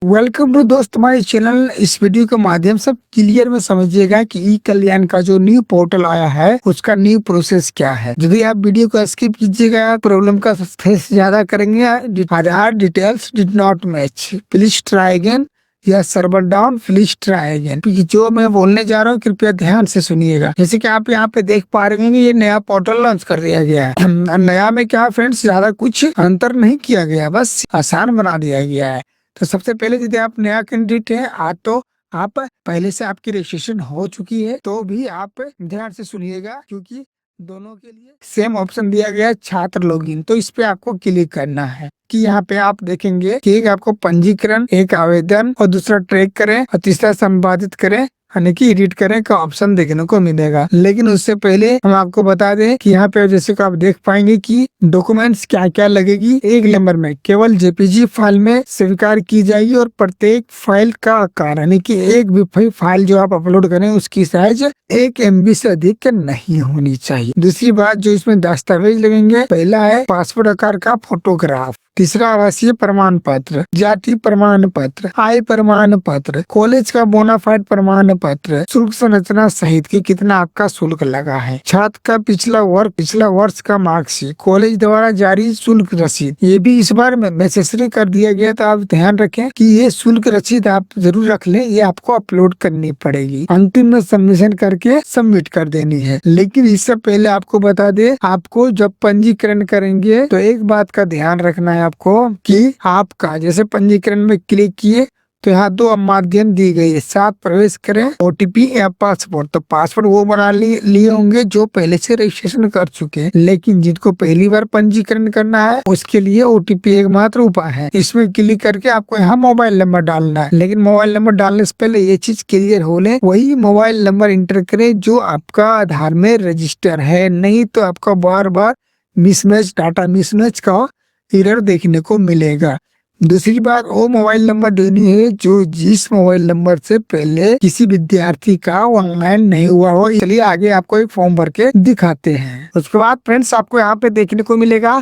Welcome to दोस्त हमारे channel. इस वीडियो के माध्यम से क्लियर में समझिएगा कि ई कल्याण का जो न्यू पोर्टल आया है उसका न्यू प्रोसेस क्या है। यदि आप वीडियो को स्किप कीजिएगा प्रॉब्लम का फेस ज्यादा करेंगे। Aadhaar details did not match, please try again, या server down, please try again. जो मैं बोलने जा रहा हूँ कृपया ध्यान से सुनिएगा। जैसे कि आप यहाँ पे देख पा रहे हैं ये नया पोर्टल लॉन्च कर दिया गया है। नया में क्या फ्रेंड्स, ज्यादा कुछ अंतर नहीं किया गया, बस आसान बना दिया गया है। तो सबसे पहले यदि आप नया कैंडिडेट है आज तो आप पहले से आपकी रजिस्ट्रेशन हो चुकी है तो भी आप ध्यान से सुनिएगा, क्योंकि दोनों के लिए सेम ऑप्शन दिया गया है छात्र लॉगिन। तो इस पे आपको क्लिक करना है कि यहाँ पे आप देखेंगे कि एक आपको पंजीकरण, एक आवेदन और दूसरा ट्रैक करें और तीसरा संपादित करें यानी कि एडिट करें का ऑप्शन देखने को मिलेगा। लेकिन उससे पहले हम आपको बता दें कि यहाँ पे जैसे कि आप देख पाएंगे कि डॉक्यूमेंट्स क्या क्या लगेगी। एक नंबर में केवल जेपीजी फाइल में स्वीकार की जाएगी और प्रत्येक फाइल का आकार यानी कि एक भी फाइल जो आप अपलोड करें उसकी साइज 1 MB से अधिक नहीं होनी चाहिए। दूसरी बात जो इसमें दस्तावेज लगेंगे, पहला है पासपोर्ट आकार का फोटोग्राफ, तीसरा आवासीय प्रमाण पत्र, जाति प्रमाण पत्र, आय प्रमाण पत्र, कॉलेज का बोनाफाइड प्रमाण पत्र, शुल्क संरचना सहित कि कितना आपका शुल्क लगा है, छात्र का पिछला वर्ष का मार्कशीट, कॉलेज द्वारा जारी शुल्क रसीद, ये भी इस बार मैसेजरी कर दिया गया। तो आप ध्यान रखें कि ये शुल्क रसीद आप जरूर रख लें, ये आपको अपलोड करनी पड़ेगी, अंतिम में सबमिशन करके सबमिट कर देनी है। लेकिन इससे पहले आपको बता दे, आपको जब पंजीकरण करेंगे तो एक बात का ध्यान रखना है आपको कि आपका जैसे पंजीकरण में क्लिक किए तो यहाँ 2 माध्यम दी गई है, साथ प्रवेश करें, OTP या पासपोर्ट। तो पासपोर्ट वो बना लिए होंगे जो पहले से रजिस्ट्रेशन कर चुके हैं, लेकिन जिनको पहली बार पंजीकरण करना है उसके लिए OTP एकमात्र उपाय है। इसमें क्लिक करके आपको यहाँ मोबाइल नंबर डालना है, लेकिन मोबाइल नंबर डालने से पहले ये चीज क्लियर हो ले, वही मोबाइल नंबर इंटर करे जो आपका आधार में रजिस्टर है, नहीं तो आपका बार बार मिसमैच, डाटा मिसमैच का एरर देखने को मिलेगा। दूसरी बात वो मोबाइल नंबर देनी है जो जिस मोबाइल नंबर से पहले किसी विद्यार्थी का ऑनलाइन नहीं हुआ हो। चलिए आगे आपको एक फॉर्म भर के दिखाते हैं। उसके बाद फ्रेंड्स आपको यहाँ पे देखने को मिलेगा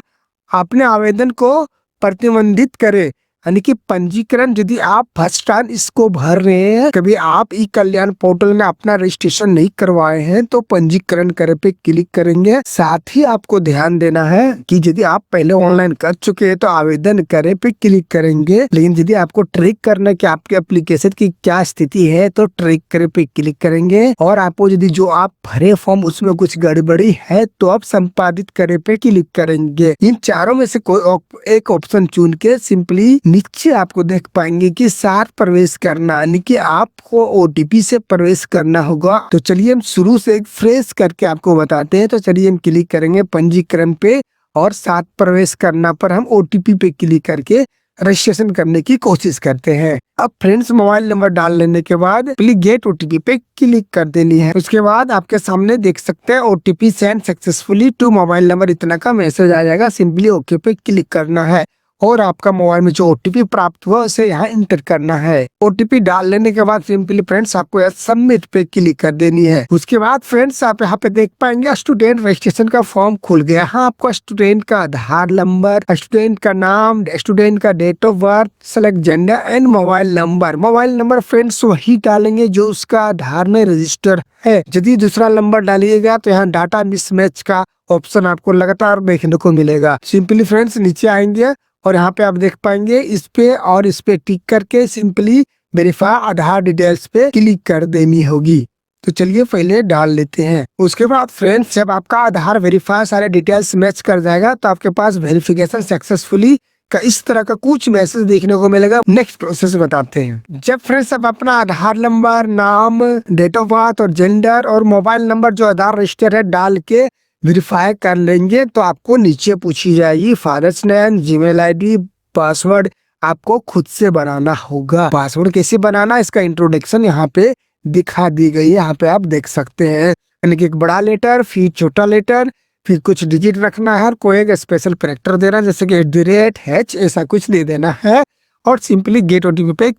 अपने आवेदन को प्रतिबंधित करे यानी कि पंजीकरण। यदि आप फर्स्ट टाइम इसको भर रहे हैं, कभी आप ई कल्याण पोर्टल में अपना रजिस्ट्रेशन नहीं करवाए हैं तो पंजीकरण करे पे क्लिक करेंगे। साथ ही आपको ध्यान देना है कि यदि आप पहले ऑनलाइन कर चुके हैं तो आवेदन करे पे क्लिक करेंगे, लेकिन यदि आपको ट्रैक करना कि आपके एप्लीकेशन की क्या स्थिति है तो ट्रैक करे पे क्लिक करेंगे। और आपको यदि जो आप भरे फॉर्म उसमें कुछ गड़बड़ी है तो आप संपादित करे पे क्लिक करेंगे। इन चारों में से कोई एक ऑप्शन चुन के सिंपली नीचे आपको देख पाएंगे कि साथ प्रवेश करना यानी कि आपको OTP से प्रवेश करना होगा। तो चलिए हम शुरू से एक फ्रेश करके आपको बताते हैं। तो चलिए हम क्लिक करेंगे पंजीकरण पे और साथ प्रवेश करना पर हम OTP पे क्लिक करके रजिस्ट्रेशन करने की कोशिश करते हैं। अब फ्रेंड्स मोबाइल नंबर डाल लेने के बाद प्लीज गेट OTP पे क्लिक कर देनी है। उसके बाद आपके सामने देख सकते हैं OTP send successfully to mobile number इतना का मैसेज आ जाएगा। सिंपली ओके पे क्लिक करना है और आपका मोबाइल में जो OTP प्राप्त हुआ उसे यहाँ इंटर करना है। OTP डाल लेने के बाद सिंपली फ्रेंड्स आपको यहाँ सबमिट पे क्लिक कर देनी है। उसके बाद फ्रेंड्स आप यहाँ पे देख पाएंगे स्टूडेंट रजिस्ट्रेशन का फॉर्म खुल गया। यहाँ आपको स्टूडेंट का आधार नंबर, स्टूडेंट का नाम, स्टूडेंट का date of birth, select gender and mobile number. Mobile number friends वही डालेंगे जो उसका आधार में रजिस्टर है। यदि दूसरा नंबर डालिएगा तो यहाँ डाटा मिसमैच का ऑप्शन आपको लगातार देखने को मिलेगा। सिंपली फ्रेंड्स नीचे आएंगे और यहाँ पे आप देख पाएंगे इस पे और इस पे टिक करके सिंपली वेरीफाई आधार डिटेल्स पे क्लिक कर देनी होगी। तो चलिए पहले डाल लेते हैं। उसके बाद फ्रेंड्स जब आपका आधार वेरीफाई सारे डिटेल्स मैच कर जाएगा तो आपके पास वेरिफिकेशन सक्सेसफुली का इस तरह का कुछ मैसेज देखने को मिलेगा। नेक्स्ट प्रोसेस बताते हैं। जब फ्रेंड्स आप अपना आधार नंबर, नाम, डेट ऑफ बर्थ और जेंडर और मोबाइल नंबर जो आधार रजिस्टर है डाल के वेरीफाई कर लेंगे तो आपको नीचे पूछी जाएगी father's name, Gmail ID, password आपको खुद से बनाना होगा। पासवर्ड कैसे बनाना इसका इंट्रोडक्शन यहाँ पे दिखा दी गई है। यहाँ पे आप देख सकते हैं यानी कि एक बड़ा लेटर, फिर छोटा लेटर, फिर कुछ डिजिट रखना है और कोई एक स्पेशल कैरेक्टर देना जैसे कि @H ऐसा कुछ दे देना है और सिंपली गेट OTP पे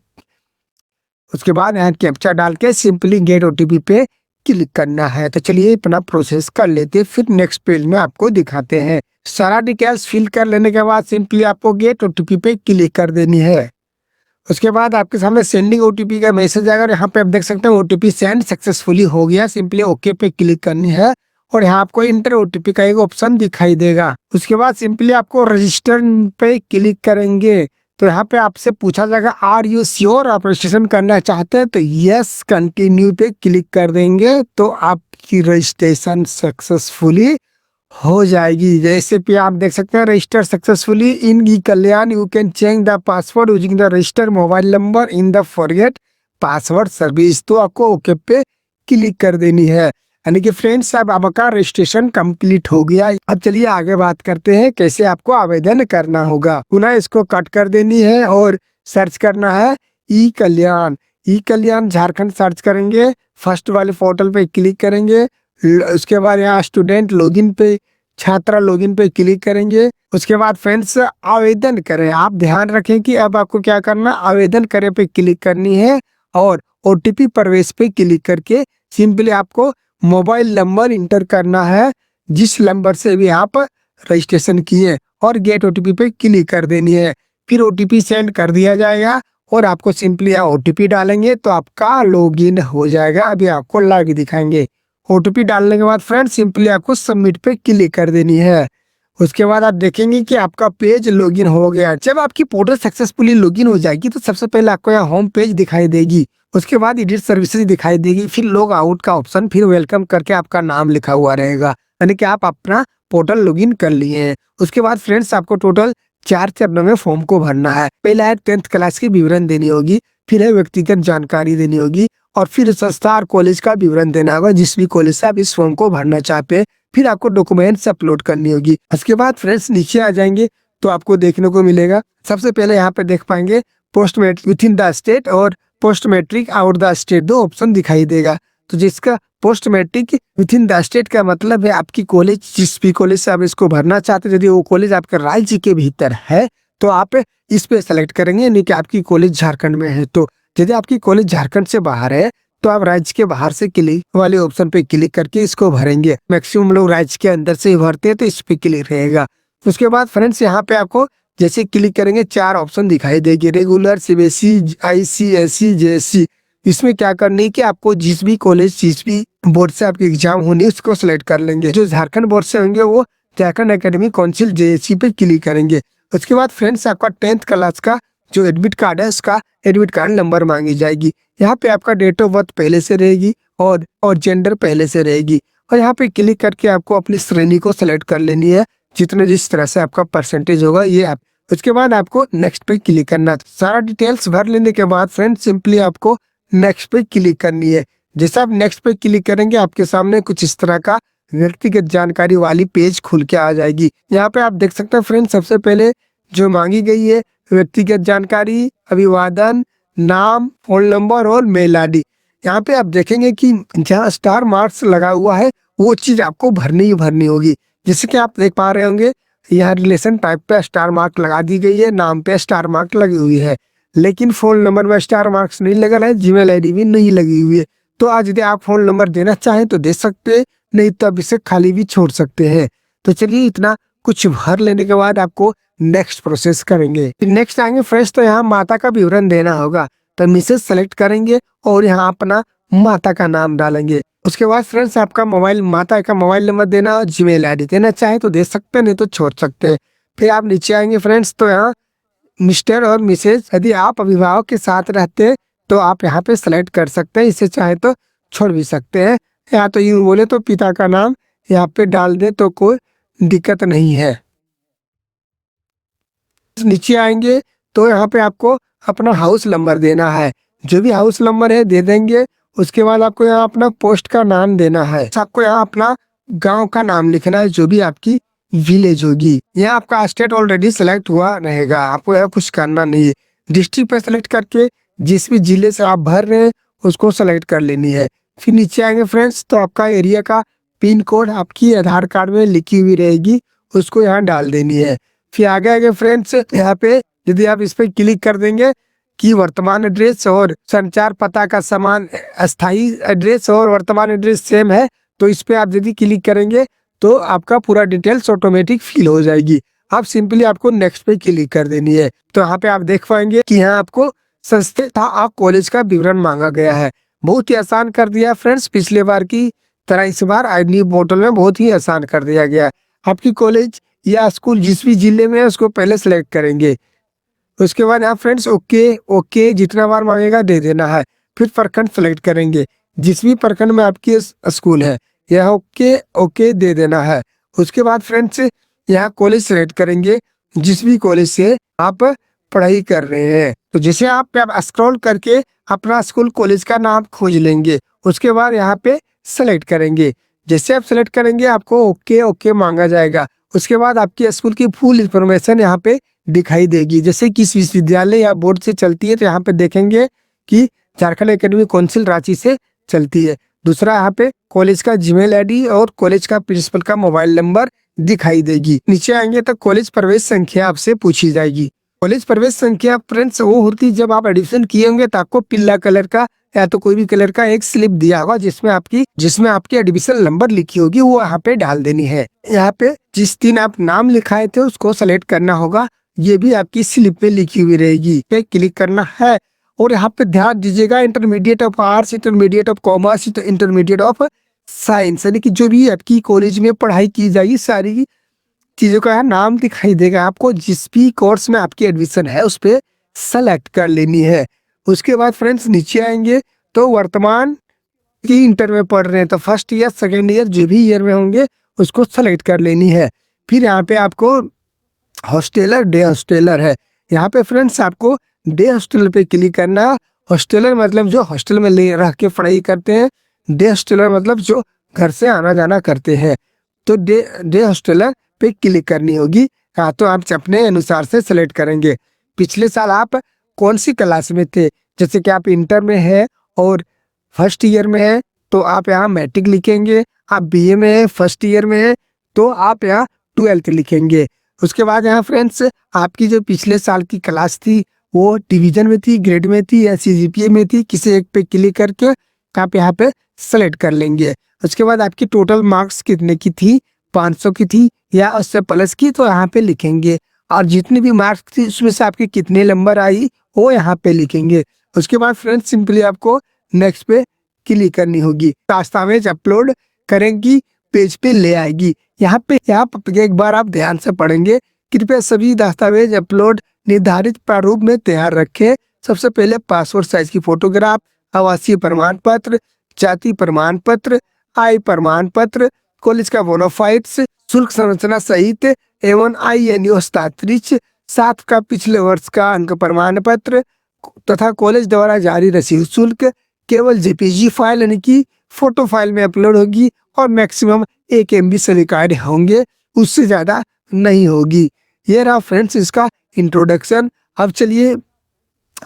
उसके बाद यहाँ कैप्चा डाल के सिंपली गेट OTP पे क्लिक करना है। तो चलिए अपना प्रोसेस कर लेते हैं, फिर नेक्स्ट पेज में आपको दिखाते हैं। सारा डिटेल्स फिल कर लेने के बाद सिंपली आपको गेट OTP पे क्लिक कर देनी है। उसके बाद आपके सामने सेंडिंग ओटीपी का मैसेज आएगा और यहाँ पे आप देख सकते हैं ओटीपी सेंड सक्सेसफुली हो गया। सिंपली ओके पे क्लिक करनी है और यहाँ आपको इंटर ओटीपी का एक ऑप्शन दिखाई देगा। उसके बाद सिंपली आपको रजिस्टर पे क्लिक करेंगे तो यहाँ पे आपसे पूछा जाएगा आर यू श्योर, आप रजिस्ट्रेशन करना चाहते हैं तो यस कंटिन्यू पे क्लिक कर देंगे तो आपकी रजिस्ट्रेशन सक्सेसफुली हो जाएगी। जैसे कि आप देख सकते हैं register successfully in E Kalyan, you can change the password using the register mobile number in the forget password service. तो आपको ओके पे क्लिक कर देनी है। यानी कि फ्रेंड्स अब आपका रजिस्ट्रेशन कंप्लीट हो गया। अब चलिए आगे बात करते हैं कैसे आपको आवेदन करना होगा। पुनः इसको कट कर देनी है और सर्च करना है ई कल्याण। ई कल्याण झारखंड सर्च करेंगे, फर्स्ट वाले पोर्टल पे क्लिक करेंगे। उसके बाद यहाँ स्टूडेंट लॉगिन पे, छात्रा लॉगिन पे क्लिक करेंगे। उसके बाद फ्रेंड्स आवेदन करें। आप ध्यान रखें कि अब आपको क्या करना, आवेदन करें पे क्लिक करनी है और ओटीपी प्रवेश पे क्लिक करके सिंपली आपको मोबाइल नंबर इंटर करना है जिस नंबर से भी आप रजिस्ट्रेशन किए और गेट ओटीपी पे क्लिक कर देनी है। फिर ओटीपी सेंड कर दिया जाएगा और आपको सिंपली ओटीपी डालेंगे तो आपका लॉगिन हो जाएगा। अभी आपको लाइव दिखाएंगे। ओटीपी डालने के बाद फ्रेंड सिंपली आपको सबमिट पे क्लिक कर देनी है। उसके बाद आप देखेंगे कि आपका पेज लॉगिन हो गया। जब आपकी पोर्टल सक्सेसफुली लॉगिन हो जाएगी तो सबसे पहले आपको यहाँ होम पेज दिखाई देगी, उसके बाद एडिट सर्विसेज दिखाई देगी, फिर लॉग आउट का ऑप्शन, फिर वेलकम करके आपका नाम लिखा हुआ रहेगा, यानी कि आप अपना पोर्टल लॉगिन कर लिए हैं। उसके बाद फ्रेंड्स आपको टोटल 4 चरणों में फॉर्म को भरना है। पहला है 10th क्लास की विवरण देनी होगी, फिर है व्यक्तिगत जानकारी देनी होगी और फिर संस्था और कॉलेज का विवरण देना होगा जिस भी कॉलेज से आप इस फॉर्म को भरना चाहते हैं। फिर आपको डॉक्यूमेंट्स अपलोड करनी होगी। उसके बाद फ्रेंड्स नीचे आ जाएंगे तो आपको देखने को मिलेगा, सबसे पहले यहाँ पे देख पाएंगे post matric within the state और post matric out the state, 2 option दिखाई देगा। तो जिसका post matric within the state का मतलब है आपकी कॉलेज, जिस भी कॉलेज से आप इसको भरना चाहते हैं, यदि वो कॉलेज आपके राज्य के भीतर है तो आप इस पे सेलेक्ट करेंगे, यानी कि आपकी कॉलेज झारखंड में है। तो यदि आपकी कॉलेज झारखंड से बाहर है तो आप राज्य के बाहर से क्लिक वाले ऑप्शन पे क्लिक करके इसको भरेंगे। मैक्सिमम लोग राज्य के अंदर से ही भरते हैं तो इस पे क्लिक रहेगा। उसके बाद फ्रेंड्स यहाँ पे आपको जैसे क्लिक करेंगे 4 ऑप्शन दिखाई देगी, रेगुलर, सीबीएसई, आईसीएसई, जेएसई। इसमें क्या करनी है कि आपको जिस भी कॉलेज, जिस भी बोर्ड से आपकी एग्जाम होनी है उसको सिलेक्ट कर लेंगे। जो झारखंड बोर्ड से होंगे वो झारखंड एकेडमिक काउंसिल जेएसई पे क्लिक करेंगे। उसके बाद फ्रेंड्स आपका 10th क्लास का जो एडमिट कार्ड है उसका एडमिट कार्ड नंबर मांगी जाएगी। यहाँ पे आपका डेट ऑफ बर्थ पहले से रहेगी और जेंडर पहले से रहेगी और यहाँ पे क्लिक करके आपको अपनी श्रेणी को सिलेक्ट कर लेनी है, जिस तरह से आपका परसेंटेज होगा ये आप। उसके बाद आपको नेक्स्ट पे क्लिक करना है। सारा डिटेल्स भर लेने के बाद फ्रेंड सिंपली आपको नेक्स्ट पे क्लिक करनी है। जैसे आप नेक्स्ट पे क्लिक करेंगे आपके सामने कुछ इस तरह का व्यक्तिगत जानकारी वाली पेज खुल के आ जाएगी। यहाँ पे आप देख सकते हैं फ्रेंड सबसे पहले जो मांगी गई है व्यक्तिगत जानकारी, अभिवादन, नाम, फोन नंबर और मेल आईडी। यहाँ पे आप देखेंगे कि जहाँ स्टार मार्क्स लगा हुआ है वो चीज आपको भरनी ही भरनी होगी। जैसे कि आप देख पा रहे होंगे यहाँ रिलेशन टाइप पे स्टार मार्क लगा दी गई है, नाम पे स्टार मार्क लगी हुई है, लेकिन फोन नंबर में स्टार मार्क्स नहीं लगा है, जीमेल आईडी भी नहीं लगी हुई है। तो आज यदि आप फोन नंबर देना चाहें तो दे सकते हैं, नहीं तो आप इसे खाली भी छोड़ सकते हैं। तो चलिए इतना कुछ भर लेने के बाद आपको नेक्स्ट प्रोसेस करेंगे। नेक्स्ट आएंगे फ्रेंड्स तो यहाँ माता का विवरण देना होगा, तो मिसेज सेलेक्ट करेंगे और यहाँ अपना माता का नाम डालेंगे। उसके बाद फ्रेंड्स आपका माता का मोबाइल नंबर देना और जीमेल आईडी देना चाहे तो दे सकते हैं, नहीं तो छोड़ सकते हैं। फिर आप नीचे आएंगे फ्रेंड्स तो यहाँ मिस्टर और मिसेज, यदि आप अभिभावक के साथ रहते हैं तो आप यहाँ पे सेलेक्ट कर सकते हैं, इसे चाहे तो छोड़ भी सकते हैं। या तो यूँ बोले तो पिता का नाम यहाँ पे डाल दे तो कोई दिक्कत नहीं है। नीचे आएंगे तो यहाँ पे आपको अपना हाउस नंबर देना है, जो भी हाउस नंबर है दे देंगे। उसके बाद आपको यहाँ अपना पोस्ट का नाम देना है, आपको यहाँ अपना गांव का नाम लिखना है, जो भी आपकी विलेज होगी। यहाँ आपका स्टेट ऑलरेडी सेलेक्ट हुआ रहेगा, आपको यहाँ कुछ करना नहीं है। डिस्ट्रिक्ट पे सेलेक्ट करके जिस भी जिले से आप भर रहे हैं उसको सेलेक्ट कर लेनी है। फिर नीचे आएंगे फ्रेंड्स तो आपका एरिया का पिन कोड आपकी आधार कार्ड में लिखी हुई रहेगी, उसको यहाँ डाल देनी है। फिर आगे फ्रेंड्स यहाँ पे यदि आप इस पे क्लिक कर देंगे कि वर्तमान एड्रेस और संचार पता का समान, अस्थाई एड्रेस और वर्तमान एड्रेस सेम है, तो इस पे आप यदि क्लिक करेंगे तो आपका पूरा डिटेल्स ऑटोमेटिक फिल हो जाएगी। आप सिंपली आपको नेक्स्ट पे क्लिक कर देनी है। तो यहाँ पे आप देख पाएंगे कि यहाँ आपको संस्था कॉलेज का विवरण मांगा गया है। बहुत ही आसान कर दिया फ्रेंड्स, पिछले बार की तरह इस बार न्यू पोर्टल में बहुत ही आसान कर दिया गया है। आपकी कॉलेज या स्कूल जिस भी जिले में है उसको पहले सेलेक्ट करेंगे। उसके बाद यहाँ फ्रेंड्स ओके ओके जितना बार मांगेगा दे देना है। फिर प्रखंड सेलेक्ट करेंगे, जिस भी प्रखंड में आपकी स्कूल है यह ओके ओके दे देना है। उसके बाद फ्रेंड्स यहाँ कॉलेज सेलेक्ट करेंगे, जिस भी कॉलेज से आप पढ़ाई कर रहे हैं। तो जैसे आप स्क्रॉल करके अपना स्कूल कॉलेज का नाम खोज लेंगे। उसके बाद यहाँ पे सेलेक्ट करेंगे, जैसे आप सेलेक्ट करेंगे आपको ओके ओके मांगा जाएगा। उसके बाद आपकी स्कूल की फुल इंफॉर्मेशन यहाँ पे दिखाई देगी, जैसे किस विश्वविद्यालय या बोर्ड से चलती है तो यहाँ पे देखेंगे कि झारखंड एकेडमिक काउंसिल रांची से चलती है। दूसरा यहाँ पे कॉलेज का जीमेल आईडी और कॉलेज का प्रिंसिपल का मोबाइल नंबर दिखाई देगी। नीचे आएंगे तो कॉलेज प्रवेश संख्या आपसे पूछी जाएगी। कॉलेज प्रवेश संख्या फ्रेंड्स वो होती है जब आप एडमिशन किए होंगे तो आपको पीला कलर का या तो कोई भी कलर का एक स्लिप दिया होगा जिसमें आपकी एडमिशन नंबर लिखी होगी, वो यहाँ पे डाल देनी है। यहाँ पे जिस दिन आप नाम लिखाए थे उसको सेलेक्ट करना होगा, ये भी आपकी स्लिप पे लिखी हुई रहेगी। पे क्लिक करना है और यहाँ पे ध्यान दीजिएगा intermediate of arts, intermediate of commerce, intermediate of science, यानी कि जो भी आपकी कॉलेज में पढ़ाई की जाएगी सारी चीजों का नाम दिखाई देगा। आपको जिस भी कोर्स में आपकी एडमिशन है उस पर सेलेक्ट कर लेनी है। उसके बाद फ्रेंड्स नीचे आएंगे तो वर्तमान की इंटर में पढ़ रहे हैं तो फर्स्ट ईयर सेकेंड ईयर जो भी ईयर में होंगे उसको सेलेक्ट कर लेनी है। फिर यहाँ पे आपको हॉस्टेलर डे हॉस्टेलर है, यहाँ पे फ्रेंड्स आपको डे हॉस्टेलर पे क्लिक करना। हॉस्टेलर मतलब जो हॉस्टल में ले रह के पढ़ाई करते हैं, डे हॉस्टेलर मतलब जो घर से आना जाना करते हैं। तो डे हॉस्टेलर पे क्लिक करनी होगी, हाँ तो आप अपने अनुसार से सेलेक्ट करेंगे। पिछले साल आप कौन सी क्लास में थे, जैसे कि आप इंटर में है और फर्स्ट ईयर में है तो आप यहाँ मैट्रिक लिखेंगे। आप बीए में है फर्स्ट ईयर में है तो आप यहाँ 12th लिखेंगे। उसके बाद यहाँ फ्रेंड्स आपकी जो पिछले साल की क्लास थी वो डिवीजन में थी, ग्रेड में थी या सीजीपीए में थी, किसी एक पे क्लिक करके आप यहाँ पे सेलेक्ट कर लेंगे। उसके बाद आपकी टोटल मार्क्स कितने की थी, 500 की थी या उससे प्लस की, तो यहाँ पे लिखेंगे। और जितनी भी मार्क्स थी उसमें से आपके कितने नंबर आई वो यहाँ पे लिखेंगे। उसके बाद फ्रेंड्स सिंपली आपको नेक्स्ट पे क्लिक करनी होगी। दस्तावेज अपलोड करेंगी, पेज पे ले आएगी। यहाँ पे एक बार आप ध्यान से पढ़ेंगे, कृपया सभी दस्तावेज अपलोड निर्धारित प्रारूप में तैयार रखें। सबसे पहले पासपोर्ट साइज की फोटोग्राफ, आवासीय प्रमाण पत्र, जाति प्रमाण पत्र, आय प्रमाण पत्र, कॉलेज का बोनाफाइड्स, शुल्क संरचना सहित एवं INU हस्ताक्षरित 7 का पिछले वर्ष का अंक प्रमाण पत्र तथा कॉलेज द्वारा जारी रसीद शुल्क केवल JPG फाइल यानी कि फोटो फाइल में अपलोड होगी और मैक्सिमम 1 MB से रिकॉर्ड होंगे, उससे ज्यादा नहीं होगी। ये रहा फ्रेंड्स इसका इंट्रोडक्शन। अब चलिए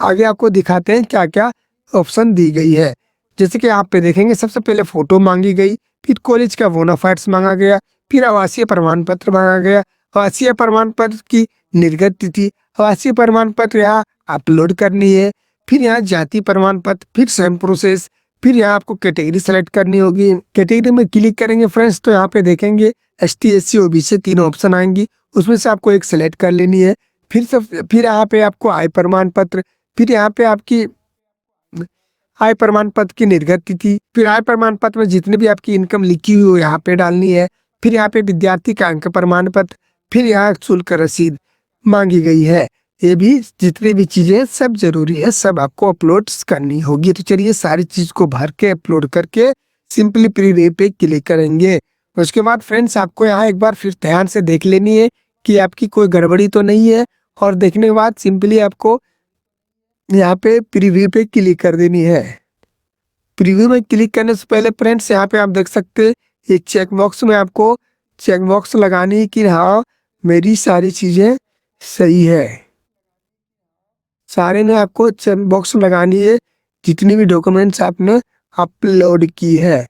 आगे आपको दिखाते हैं क्या क्या ऑप्शन दी गई है। जैसे कि आप पे देखेंगे सबसे पहले फोटो मांगी गई, फिर कॉलेज का बोनाफाइड्स मांगा गया, फिर आवासीय प्रमाण पत्र मांगा गया, आवासीय प्रमाण पत्र की निर्गत तिथि, आवासीय प्रमाण पत्र यहाँ अपलोड करनी है, फिर यहाँ जाति प्रमाण पत्र, फिर सेम प्रोसेस, फिर यहाँ आपको कैटेगरी सेलेक्ट करनी होगी। कैटेगरी में क्लिक करेंगे फ्रेंड्स तो यहाँ पे देखेंगे ST SC OBC 3 ऑप्शन आएंगी, उसमें से आपको एक सेलेक्ट कर लेनी है। फिर यहाँ पे आपको आय प्रमाण पत्र, फिर यहाँ पे आपकी आय प्रमाण पत्र की निर्गत तिथि, फिर आय प्रमाण पत्र में जितने भी आपकी इनकम लिखी हुई हो यहाँ पे डालनी है, फिर यहाँ पे विद्यार्थी का अंक प्रमाण पत्र, फिर यहाँ शुल्क रसीद मांगी गई है। ये भी जितनी भी चीजें सब जरूरी है, सब आपको अपलोड करनी होगी। तो चलिए सारी चीज को भर के अपलोड करके सिंपली प्रीव्यू पे क्लिक करेंगे। उसके बाद फ्रेंड्स आपको यहाँ एक बार फिर ध्यान से देख लेनी है कि आपकी कोई गड़बड़ी तो नहीं है, और देखने के बाद सिंपली आपको यहाँ पे प्रीव्यू पे क्लिक कर देनी है। प्रीव्यू में क्लिक करने से पहले फ्रेंड्स यहाँ पे आप देख सकते हैं एक चेक बॉक्स में आपको चेक बॉक्स लगानी है कि हाँ मेरी सारी चीजें सही है। सारे में आपको चेक बॉक्स लगानी है जितनी भी डॉक्यूमेंट्स आपने अपलोड की है।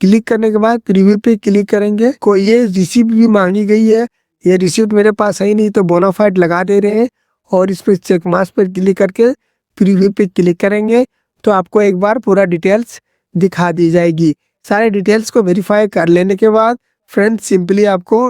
क्लिक करने के बाद प्रीव्यू पे क्लिक करेंगे। कोई ये रिसिप्ट भी मांगी गई है, ये रिसिप्ट मेरे पास है ही नहीं तो बोनाफाइड लगा दे रहे हैं, और इस पर चेक मार्क्स पर क्लिक करके प्रीव्यू पे क्लिक करेंगे तो आपको एक बार पूरा डिटेल्स दिखा दी जाएगी। सारे डिटेल्स को वेरीफाई कर लेने के बाद फ्रेंड्स सिंपली आपको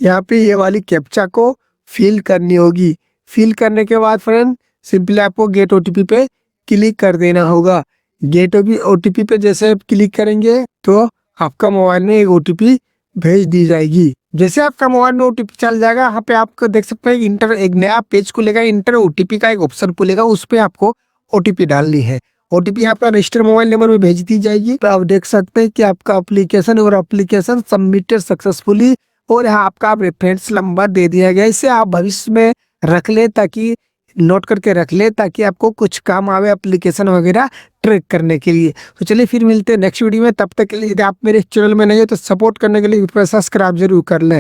यहाँ पे ये वाली कैप्चा को फिल करनी होगी। फिल करने के बाद फ्रेंड सिंपली आपको गेट ओटीपी पे क्लिक कर देना होगा। गेट ओटीपी पे जैसे आप क्लिक करेंगे तो आपका मोबाइल में एक ओटीपी भेज दी जाएगी। जैसे आपका मोबाइल में ओटीपी चल जाएगा, यहाँ पे आपको देख सकते हैं इंटर, एक नया पेज खुलेगा, इंटर ओटीपी का एक ऑप्शन खुलेगा, उस पे आपको ओटीपी डालनी है। ओटीपी आपका रजिस्टर्ड मोबाइल नंबर में भेज दी जाएगी। तो आप देख सकते हैं कि आपका एप्लीकेशन सबमिटेड सक्सेसफुली, और यहाँ आपका रेफरेंस नंबर दे दिया गया। इसे आप भविष्य में रख ले, ताकि नोट करके रख ले, ताकि आपको कुछ काम आवे एप्लीकेशन वगैरह ट्रैक करने के लिए। तो चलिए फिर मिलते हैं नेक्स्ट वीडियो में। तब तक के लिए यदि आप मेरे चैनल में नहीं हो तो सपोर्ट करने के लिए सब्सक्राइब जरूर कर लें।